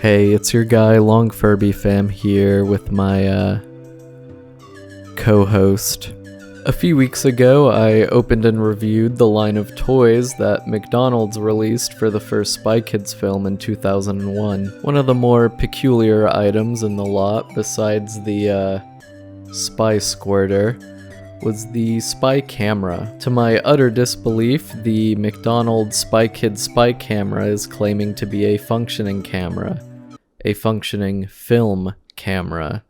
Hey, it's your guy Long Furby Fam here with my co-host. A few weeks ago, I opened and reviewed the line of toys that McDonald's released for the first Spy Kids film in 2001. One of the more peculiar items in the lot, besides the Spy Squirter, was the Spy Camera. To my utter disbelief, the McDonald's Spy Kids Spy Camera is claiming to be a functioning camera. A functioning film camera.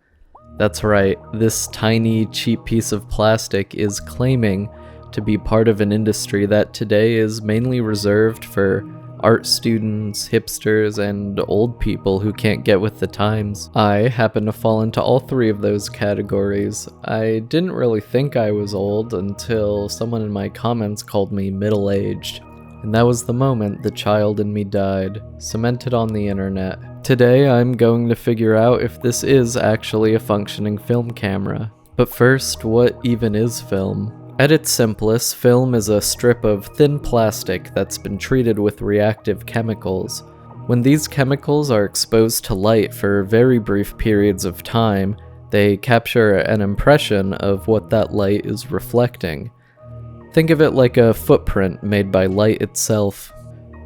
That's right, this tiny, cheap piece of plastic is claiming to be part of an industry that today is mainly reserved for art students, hipsters, and old people who can't get with the times. I happen to fall into all three of those categories. I didn't really think I was old until someone in my comments called me middle-aged. And that was the moment the child in me died, cemented on the internet. Today I'm going to figure out if this is actually a functioning film camera. But first, what even is film? At its simplest, film is a strip of thin plastic that's been treated with reactive chemicals. When these chemicals are exposed to light for very brief periods of time, they capture an impression of what that light is reflecting. Think of it like a footprint made by light itself.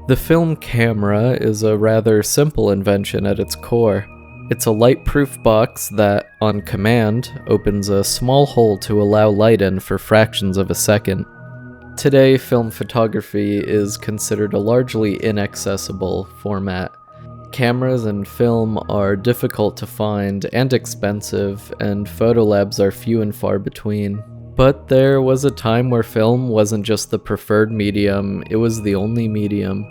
The film camera is a rather simple invention at its core. It's a light-proof box that, on command, opens a small hole to allow light in for fractions of a second. Today, film photography is considered a largely inaccessible format. Cameras and film are difficult to find and expensive, and photo labs are few and far between. But there was a time where film wasn't just the preferred medium, it was the only medium.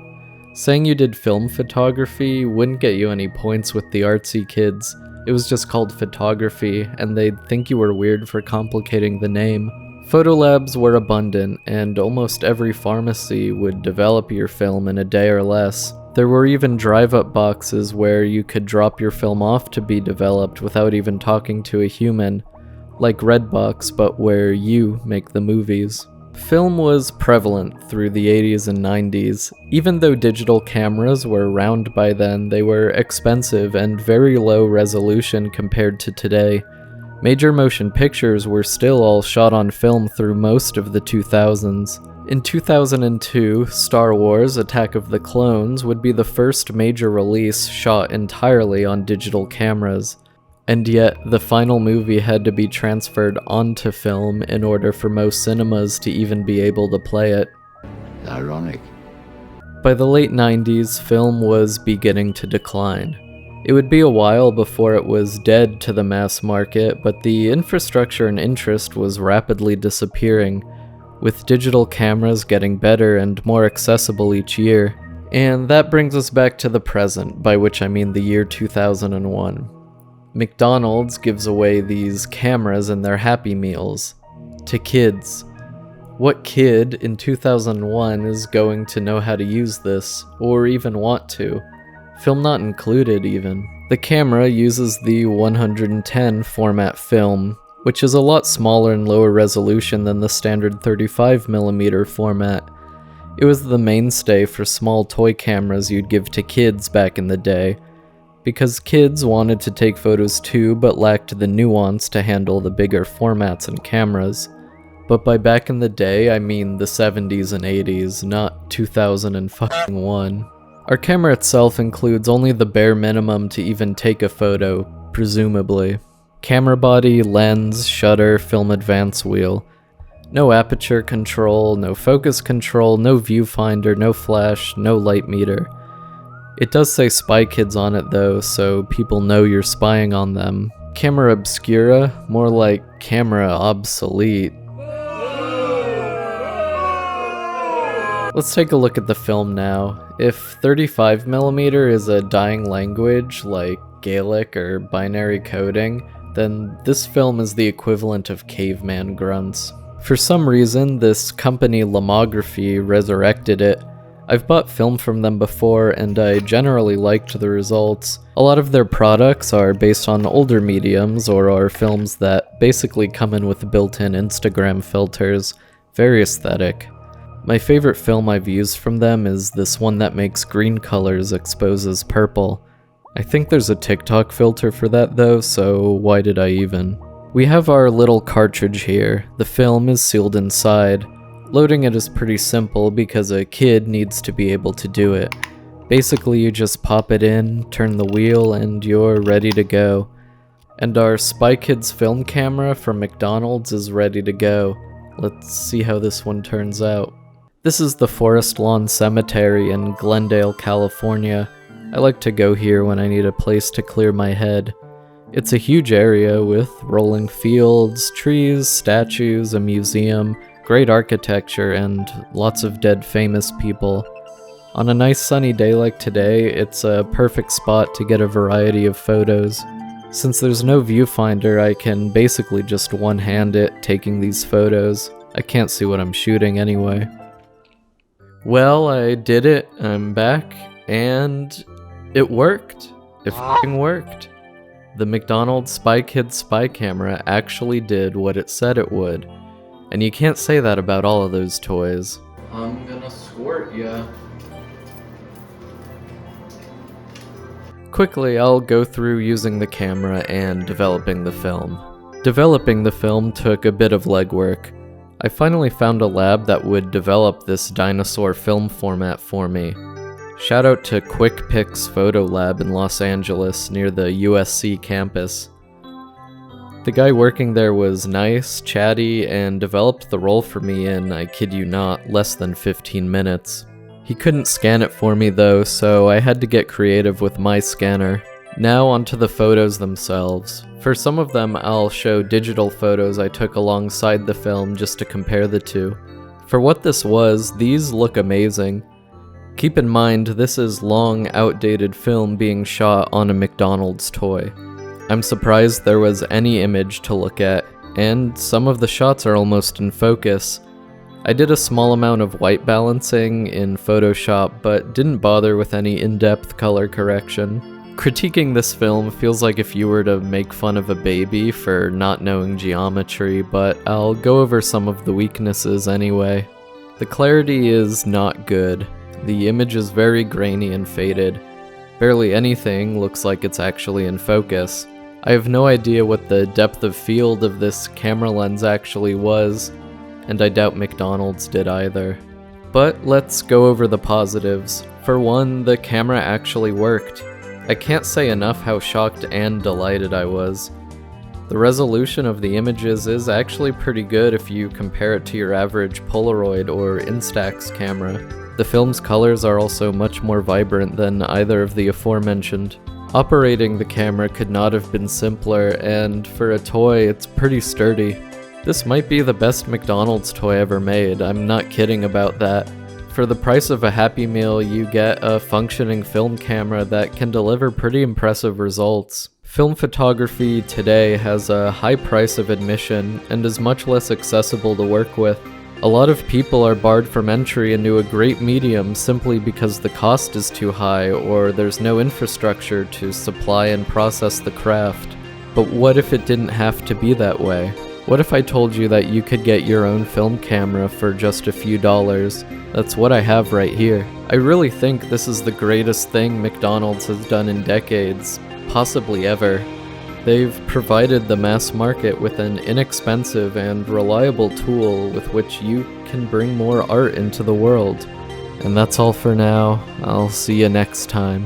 Saying you did film photography wouldn't get you any points with the artsy kids. It was just called photography, and they'd think you were weird for complicating the name. Photolabs were abundant, and almost every pharmacy would develop your film in a day or less. There were even drive-up boxes where you could drop your film off to be developed without even talking to a human. Like Redbox, but where you make the movies. Film was prevalent through the 80s and 90s. Even though digital cameras were around by then, they were expensive and very low resolution compared to today. Major motion pictures were still all shot on film through most of the 2000s. In 2002, Star Wars: Attack of the Clones would be the first major release shot entirely on digital cameras. And yet, the final movie had to be transferred onto film in order for most cinemas to even be able to play it. Ironic. By the late 90s, film was beginning to decline. It would be a while before it was dead to the mass market, but the infrastructure and interest was rapidly disappearing, with digital cameras getting better and more accessible each year. And that brings us back to the present, by which I mean the year 2001. McDonald's gives away these cameras in their Happy Meals to kids. What kid in 2001 is going to know how to use this, or even want to? Film not included even. The camera uses the 110 format film, which is a lot smaller and lower resolution than the standard 35mm format. It was the mainstay for small toy cameras you'd give to kids back in the day, because kids wanted to take photos too but lacked the nuance to handle the bigger formats and cameras. But by back in the day, I mean the 70s and 80s, not 2001. Our camera itself includes only the bare minimum to even take a photo, presumably. Camera body, lens, shutter, film advance wheel. No aperture control, no focus control, no viewfinder, no flash, no light meter. It does say Spy Kids on it though, so people know you're spying on them. Camera obscura, more like camera obsolete. Let's take a look at the film now. If 35mm is a dying language like Gaelic or binary coding, then this film is the equivalent of caveman grunts. For some reason, this company Lomography resurrected it. I've bought film from them before, and I generally liked the results. A lot of their products are based on older mediums, or are films that basically come in with built-in Instagram filters. Very aesthetic. My favorite film I've used from them is this one that makes green colors expose as purple. I think there's a TikTok filter for that though, so why did I even? We have our little cartridge here. The film is sealed inside. Loading it is pretty simple because a kid needs to be able to do it. Basically, you just pop it in, turn the wheel, and you're ready to go. And our Spy Kids film camera from McDonald's is ready to go. Let's see how this one turns out. This is the Forest Lawn Cemetery in Glendale, California. I like to go here when I need a place to clear my head. It's a huge area with rolling fields, trees, statues, a museum, great architecture, and lots of dead famous people. On a nice sunny day like today, it's a perfect spot to get a variety of photos. Since there's no viewfinder, I can basically just one-hand it taking these photos. I can't see what I'm shooting anyway. Well, I did it. I'm back. And it worked. It f***ing worked. The McDonald's Spy Kids spy camera actually did what it said it would. And you can't say that about all of those toys. I'm gonna squirt ya. Quickly, I'll go through using the camera and developing the film. Developing the film took a bit of legwork. I finally found a lab that would develop this dinosaur film format for me. Shout out to QuickPix Photo Lab in Los Angeles near the USC campus. The guy working there was nice, chatty, and developed the roll for me in, I kid you not, less than 15 minutes. He couldn't scan it for me though, so I had to get creative with my scanner. Now onto the photos themselves. For some of them, I'll show digital photos I took alongside the film just to compare the two. For what this was, these look amazing. Keep in mind, this is long, outdated film being shot on a McDonald's toy. I'm surprised there was any image to look at, and some of the shots are almost in focus. I did a small amount of white balancing in Photoshop, but didn't bother with any in-depth color correction. Critiquing this film feels like if you were to make fun of a baby for not knowing geometry, but I'll go over some of the weaknesses anyway. The clarity is not good. The image is very grainy and faded. Barely anything looks like it's actually in focus. I have no idea what the depth of field of this camera lens actually was, and I doubt McDonald's did either. But let's go over the positives. For one, the camera actually worked. I can't say enough how shocked and delighted I was. The resolution of the images is actually pretty good if you compare it to your average Polaroid or Instax camera. The film's colors are also much more vibrant than either of the aforementioned. Operating the camera could not have been simpler, and for a toy, it's pretty sturdy. This might be the best McDonald's toy ever made, I'm not kidding about that. For the price of a Happy Meal, you get a functioning film camera that can deliver pretty impressive results. Film photography today has a high price of admission and is much less accessible to work with. A lot of people are barred from entry into a great medium simply because the cost is too high or there's no infrastructure to supply and process the craft. But what if it didn't have to be that way? What if I told you that you could get your own film camera for just a few dollars? That's what I have right here. I really think this is the greatest thing McDonald's has done in decades, possibly ever. They've provided the mass market with an inexpensive and reliable tool with which you can bring more art into the world. And that's all for now. I'll see you next time.